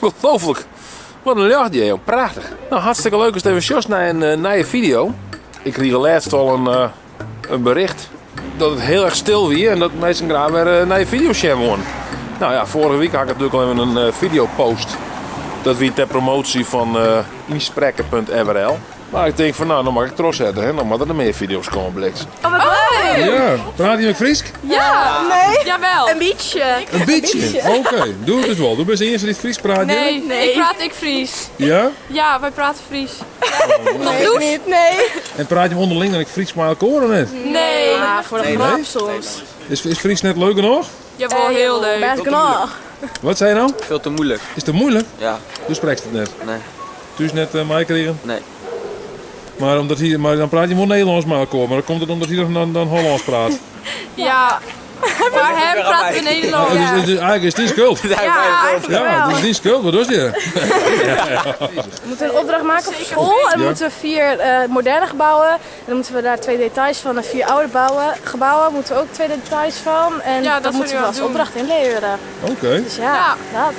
Ongelooflijk. Wat een lucht, joh. Prachtig. Nou, hartstikke leuk. Is het even sjos naar een nieuwe video. Ik kreeg laatst al een bericht dat het heel erg stil was en dat mensen graag weer een nieuwe video share wonen. Nou ja, vorige week had ik natuurlijk al even een video post. Dat wie ter promotie van insprekken.nl. Maar ik denk van nou mag ik trots zetten, hè? Dan moeten er meer video's komen bliks. Oh, wat leuk! Ja, praat je met Fries? Ja, nee. Jawel. Een beetje. Een beetje? Oké, doe het dus wel. Doe best de eerste die Fries praat. Nee, ik praat Fries. Ja? Ja, wij praten Fries. Nee, niet, nee. En praat je onderling dat ik Fries maar koren net? Nee. Ja, voor de grap soms. Is Fries net leuk genoeg? Jawel, heel leuk. Best genoeg. Wat zei je nou? Veel te moeilijk. Is het moeilijk? Ja. Dus spreekt het net. Nee. Dus net mij kregen? Nee. Maar dan praat je wel Nederlands maar koren. Maar dan komt het omdat hij dan Hollands praat. Ja. Maar hem praten we Nederlands. Dus eigenlijk is het niet schuld. Ja, eigenlijk Ja, wel. het is niet schuld. Wat doe je? We moeten een opdracht maken voor school en dan moeten we 4 moderne gebouwen. En dan moeten we daar 2 details van en 4 oude gebouwen moeten we ook 2 details van. En Ja, dat dat moeten we nu als doen. opdracht inleveren. Oké. Dus ja, dat.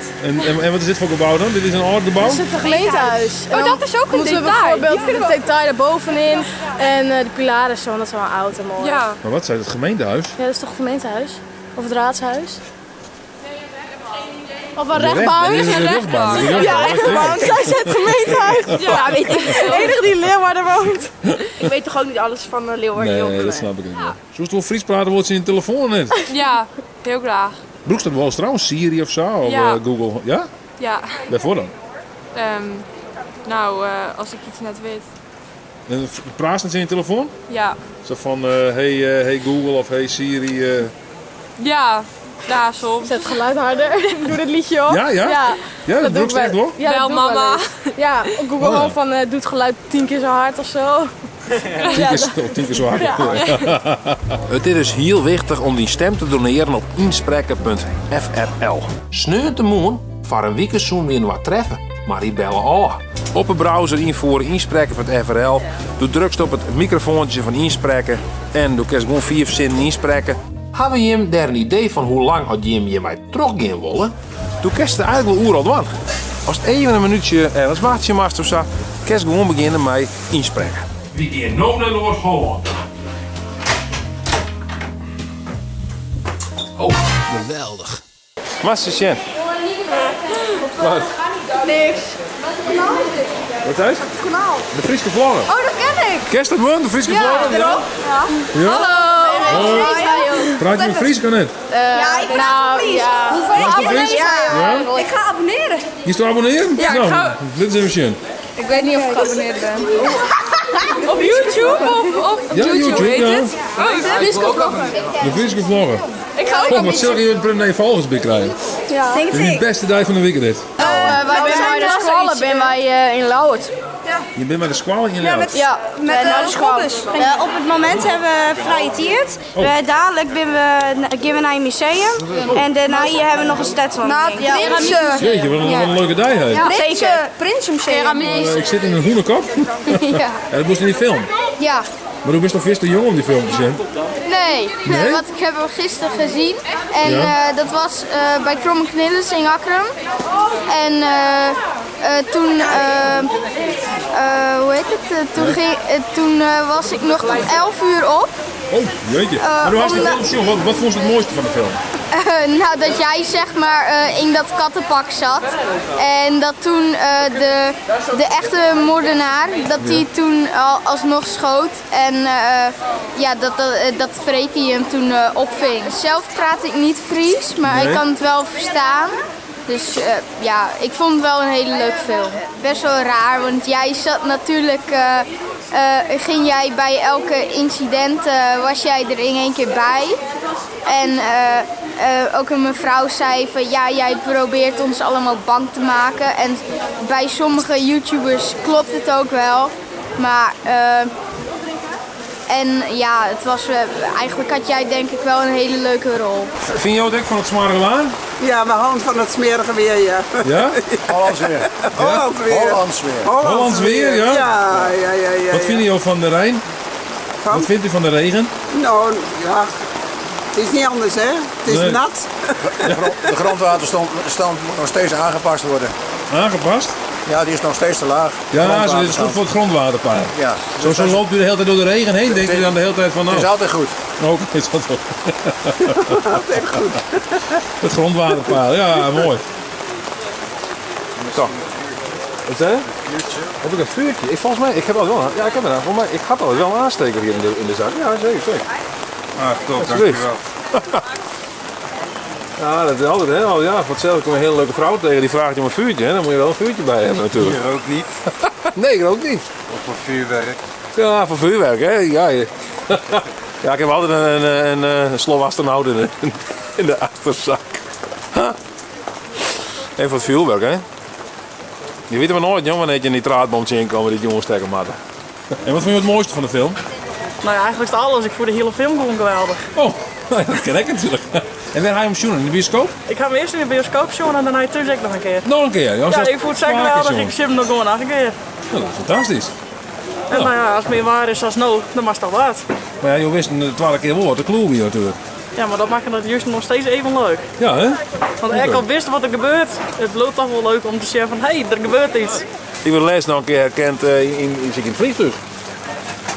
En wat is dit voor gebouw dan? Dit is een oude gebouw? Dit is het gemeentehuis. En Oh, dan dat is ook een moeten we detail. bijvoorbeeld het detail daarbovenin en de pilaren zo, want dat is wel oud en mooi. Ja. Maar wat zei het gemeentehuis? Ja, dat is toch het gemeentehuis? Of het raadshuis? Of een Dit rechtbank? is een rechtbank. Ja, rechtbank. Zij zegt gemeentehuis. Ja, weet ik. De enige die in Leeuwarden woont. Ik weet toch ook niet alles van Leeuwarden. Nee, dat snap ik niet. Zoals wel Fries praten wordt ze in de telefoon net. Ja, heel graag. Broekst dat wel eens trouwens? Siri of zo? Of Ja. Google? Ja? Ja. Waarvoor dan? Als ik iets net weet. En praat ze in je telefoon? Ja. Zo van hey Google of hey Siri. Ja, daar soms. Zet het geluid harder. Ik doe dit liedje op. Ja, ja? Ja, dat doe broekst ik echt wel. hoor. Ja, dat Bel doe ik wel mama. eens. Ja, op Google Oh, ja. Home van doet het geluid 10 keer zo hard of zo. 10 keer zo hard. Het is dus heel wichtig om die stem te doneren op insprekken.frl. Sneeuwt de moon, voor een weekend weer wat treffen, maar die bellen al. Op een browser invoeren insprekken.frl. Doe drukst op het microfoontje van insprekken en doe kerst gewoon 4 zinnen insprekken. Hebben je hem daar een idee van hoe lang had je hem je mij teruggaan willen? Doe kerst er eigenlijk wel oer al doen. Als het even een minuutje ergens wachtje mast of zo, kerst gewoon beginnen met insprekken. We gaan nu naar Noord-Holland. Oh, geweldig. Master Sjen. Wat? Niks. Wat is het? Kanaal. De Friese vloggen. Oh, dat ken ik. Kerst dat man, de Friese vloggen? Ja. Ja? Hallo. Praat je met Fries kan het? Ja, ik nou, ja. Was het Fries? Ja? Ik ga abonneren. Je is te abonneren? Ja, ik nou, ga- dit is even Sjen. Ik weet niet of ik geabonneerd ben. Op YouTube of op Ja, YouTube, ja. Oh, De Friese vloggen. Ik ga ook Oh, wat zul je een volgers bij krijgen? Ja. Dit is de beste dag van de week dit. Wij zijn bij de scholen ben wij in Lauwert. Je bent met de squal in je lijf. Ja, met de school. Op het moment hebben we vrije tijd. Dadelijk gaan we naar een museum. En daarna hier hebben we nog een stadswandeling. Jeetje, wat een leuke dag heeft. Ja, zeker. Prinsenmuseum. Ik zit in een groene kop. Ja. En dat moest in die film. Ja. Maar hoe bist toch vist te jong om die film te zien? Nee, Nee? want ik heb hem gisteren gezien. En Ja. dat was bij Kromme Knillens in Akkeren. En toen, hoe heet het? Toen was ik nog tot 11 uur op. Oh, jeetje. Maar hoe was die film gezien? Wat vond je het mooiste van de film? Nou, dat jij zeg maar in dat kattenpak zat. En dat toen de echte moordenaar, dat die toen alsnog schoot. En ja, dat Freekie hem toen opving. Zelf praat ik niet Fries, maar Nee. ik kan het wel verstaan. Dus ja, ik vond het wel een hele leuke film. Best wel raar, want jij zat natuurlijk... ging jij bij elke incident, was jij er in één keer bij. En ook een mevrouw zei van ja, jij probeert ons allemaal bang te maken. En bij sommige YouTubers klopt het ook wel. Maar en ja, het was, eigenlijk had jij denk ik wel een hele leuke rol. Vind je ook denk van het smarige waan? Ja, mijn hand van het smerige weer, ja. Ja? Hollands weer. Hollands weer. Hollands weer. Hollands weer, ja? Ja. Wat vind je van de Rijn? Van? Wat vindt u van de regen? Nou, ja. Het is niet anders, hè? Het is Nee. nat. De grondwaterstand moet nog steeds aangepast worden. Aangepast? Ja, die is nog steeds te laag. Ja, zo, dit is goed voor het grondwaterpeil. Ja. Zo loopt u de hele tijd door de regen heen, denkt u dan de hele tijd van nou... Het is altijd goed. Ook, is dat wel. Het grondwaterpeil, ja, mooi. Zo. Wat zei je? Heb ik een vuurtje? Volgens mij, ik heb al wel een, ja, ik heb er volgens mij, ik had al wel een aansteker hier in de zak. Ja, zeker. Ah, top, Alsjeblieft. dankjewel. Ja, dat is altijd, hè. Ja, voor hetzelfde komt een hele leuke vrouw tegen, die vraagt je om een vuurtje, hè. Dan moet je wel een vuurtje bij hebben natuurlijk. Hier ook niet. Nee, ik ook niet. Of voor vuurwerk. Ja, voor vuurwerk, hè. Ja, ja, ik heb altijd een slof astronaut in de achterzak. En voor het vuurwerk, hè. Je weet maar nooit, jongen, wanneer je een nitraatboomtje inkomen die jongens tegen matten. En wat vond je het mooiste van de film? Nou ja, eigenlijk is het alles. Ik vond de hele film gewoon geweldig. Oh, dat ken ik natuurlijk. En waar ga je hem zoenen? In de bioscoop? Ik ga hem eerst in de bioscoop zien en daarna thuis ook nog een keer. Nog een keer? Ja, ik vond het zeker geweldig. Ik zie hem nog gewoon nog een keer. Nou, dat is fantastisch. En nou ja, als het meer waar is als nou, dan mag het toch wat. Maar ja, je wist een 12 keer woord, de kloe hier natuurlijk. Ja, maar dat maakt het juist nog steeds even leuk. Ja, hè? Want ik al wist wat er gebeurt, het loopt toch wel leuk om te zeggen van hé, er gebeurt iets. Ik werd laatst nog een keer herkend in het vliegtuig.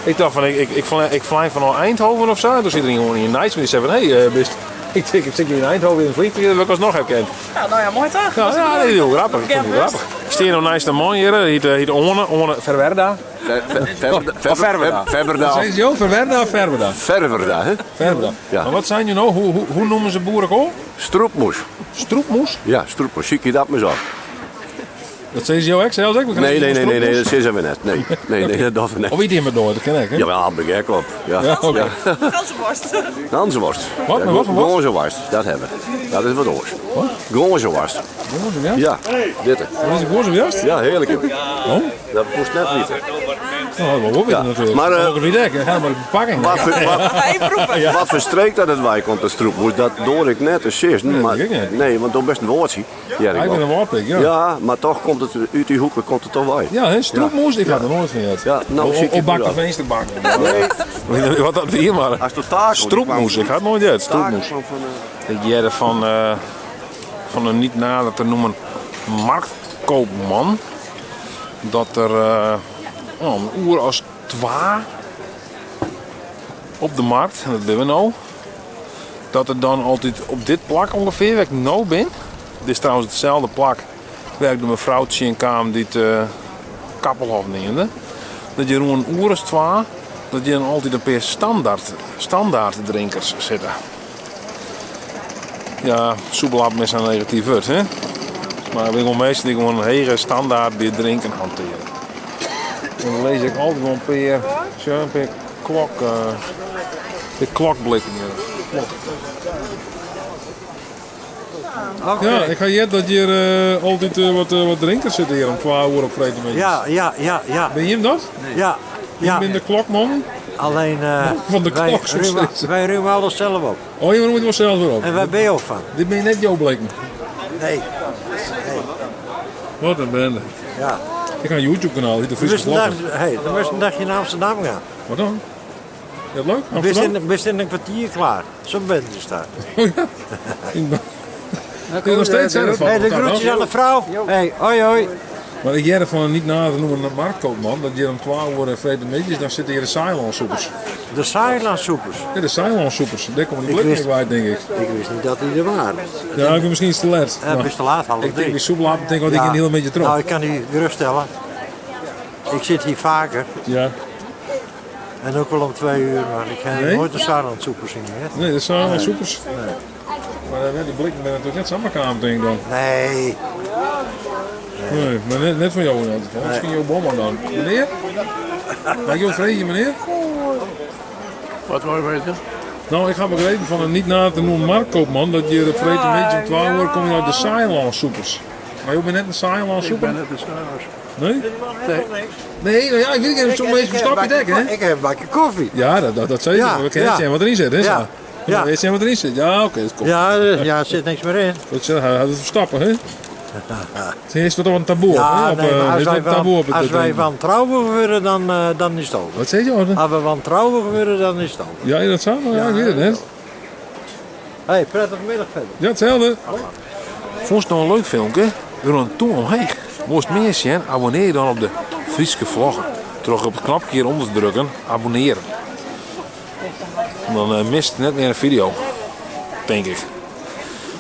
Ik dacht van, ik vlieg van Eindhoven of zo. Toen zit er gewoon in Nijs en die zei van, hé, ik zit hier in Eindhoven in een vliegtuig, dat heb ik alsnog herkend. Ja, nou ja, mooi toch? Ja, dat is heel grappig. Ik vond het grappig. Ik sta hier nog naast een man hier, heet Orne Verwerda. Verberda. Wat zei je? Verwerda of Verwerda? Verberda, hè? Verwerda. Ja. Maar wat zijn je nou? Hoe noemen ze boerenkool? Stroopmoes. Stroepmoes? Ja, stroopmoes. Zie je dat maar zo. Dat zei ze jou ook zelfs? Nee, dat zeggen we net. Nee, dat doen we net. Of iets in me door, dat ken ik, hè? Jawel, dat ben ik op. Ja, Ja, oké. Ganzenworst. Wat? Ja, Maar wat voor worst? Ganzenworst, dat hebben we. Dat is wat anders. Ganzenworst. Ja, dit. Wat is het voor zo'n juist? Ja, heerlijk. Oh? Dat moest net niet. Nou, dat wil ik natuurlijk. Maar, Dat ook niet lekker, helemaal de verpakking. Wat verstreekt dat het wij komt, de stroopmoes, dat door ik net eens eerst. Nee, Maar, dat weet ik niet. nee, want dat is best een woordje. Ja, Ik ben een woordpik, ja. ja, maar toch komt het uit die hoeken komt het toch bij. Ja, hè? Stroepmoes, ik had er nooit van gehad. Ja, nou, zie ik Op bak het de wel. vensterbakken. Nee, Wat dat hier maar. als het taak Stroepmoes, ik had het nooit uit. Stroepmoes. Ik jette van een niet nader te noemen marktkoopman. Dat er een uur als 2 op de markt, en dat ben we nou. Dat er dan altijd op dit plak ongeveer, waar ik nou ben. Dit is trouwens hetzelfde plak. Werkt door mevrouwtje in Kaam die het Kappelhof neemde. Dat je rond een uur als 2, dat je dan altijd een paar standaard drinkers zitten. Ja, soepelap met zijn negatief woord, hè. Maar ik ben gewoon mensen die gewoon een hele standaard bier drinken hanteren. En dan lees ik altijd wel een paar klokblikken. Ja, ik ga je dat hier altijd wat drinkers zitten hier om 12 uur op vreemde. Ja. Ben je hem dat? Ja. Ik ben de klokman Alleen van de klok. Zo steeds. wij ruimen alles zelf op. Oh, je moet wel zelf weer op. En waar ben je ook van? Dit ben je net jouw blikken. Nee. Wat een bende. Ja. Ik ga een YouTube kanaal, de We Friese moesten een Klokken. dag, we moesten een dagje naar Amsterdam gaan. Wat dan? Is dat leuk? We Amsterdam? zijn in een kwartier klaar. Zo'n bent er staat. Oh ja. Kun je nog steeds zijn? Hey, de groetjes aan de vrouw. Hey, hoi. Maar ik jij van niet na te noemen een marktkoopman, dat je om 12 uur vrede meetjes, dan zitten hier de Ceylon-soepers. De Saarlandsoepers. Ja, de Ceylon-soepers. Daar komen die Ik blikken wist- mee kwijt, denk ik. Ik wist niet dat die er waren. Ja, ik ben misschien iets te laat. Het is te laat, half Ik denk drie. die soeplappen, denk ik, een heel beetje terug. Nou, ik kan u geruststellen. Ik zit hier vaker. Ja. En ook wel om 2 uur, maar ik heb Nee? nooit de Saarlandsoepers in hè? Nee, de Ceylon-soepers. Nee. Maar die blikken ben natuurlijk net samenkamer, denk ik dan. Nee. Nee, maar net van jou in ieder geval. Misschien jouw bomman dan. Meneer? Kijk, jouw vreetje, meneer? Wat wou je weten? Nou, ik ga begrepen van een niet na te noemen marktkoopman dat je vreet een beetje om 12 uur kom je uit de Ceylon-soepers. Maar je bent net een Ceylon-soeper? net de Saars. Nee? Nee, nou ja, ik weet niet, zo'n beetje verstap je dek, hè? Ik heb een bakje koffie. Ja, dat zei je. Ja, Maar we kennen ja. zien wat erin zit, hè? Ja. Ja. Weet je wat erin zit? Ja, oké, dat komt. Ja, er zit niks meer in. Dat hij had het verstappen, hè? Het is wat op een taboe, Ja, hè? Op, nee, maar er is wat een taboe op het als wij drinken. wantrouwig worden, dan is het over. Wat zei je, Orde? Als we wantrouwig worden, dan is het over. Ja, dat zou, nou ja, ik weet het net. Hey, prettige middag verder. Ja, hetzelfde. Vond je het nog een leuk filmpje? We doen een toon omheen. Moest meer zien, abonneer je dan op de Frieske vloggen. Terug op het knopje hieronder te drukken, abonneren. Dan mist je net meer een video. Denk ik.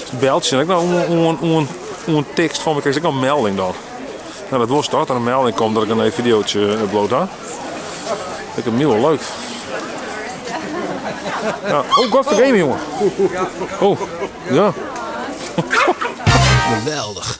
Het beltje en ik nou een tekst van me, krijg ik een melding dan. Nou, dat was dat er een melding komt dat ik een videootje upload had. Ik heb hem nu wel leuk. Ja. Oh, god vergeet me, jongen. Oh, ja. Geweldig.